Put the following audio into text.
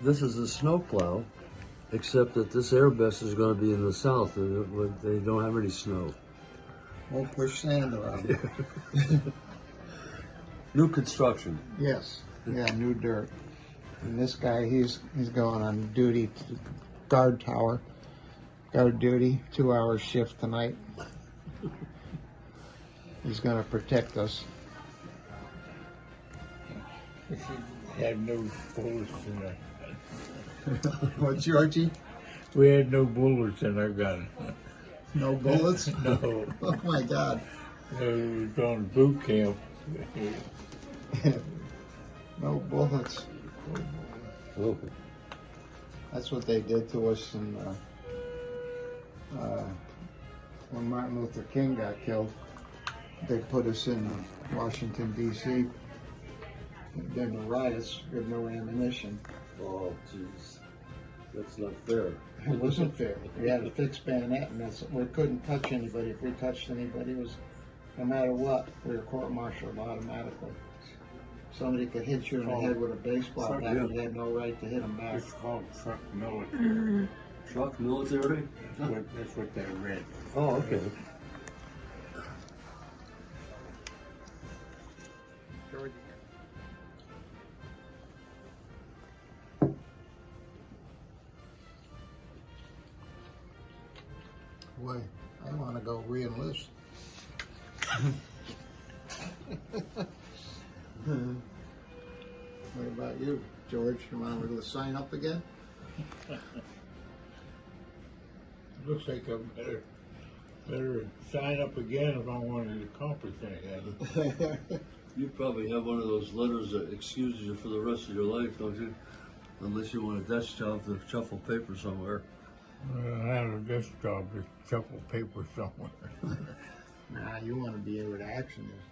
this is a snowplow, except that this airbus is going to be in the south, and they don't have any snow. Won't push sand around. New construction. Yes. Yeah, new dirt. And this guy, he's going on duty to guard tower. Guard duty, 2-hour shift tonight. He's going to protect us. Had no bullets in our What, Georgie? We had no bullets in our gun. No bullets? No. Oh my God. We was on boot camp. No bullets. Oh. That's what they did to us in, when Martin Luther King got killed. They put us in Washington, D.C. During the riots with no ammunition. Oh, jeez. That's not fair. It wasn't fair. We had a fixed bayonet, and we couldn't touch anybody. If we touched anybody, it was no matter what, we were court-martialed automatically. Somebody could hit you in the head with a baseball bat, you had no right to hit them back. It's called truck military. Truck military? That's what they read. Oh, okay. Boy, I want to go re-enlist. What about you, George? You want to sign up again? Looks like I better sign up again if I wanted to accomplish anything. You probably have one of those letters that excuses you for the rest of your life, don't you? Unless you want a desk job to shuffle paper somewhere. I have a desk job to shuffle paper somewhere. Nah, you want to be able to action this.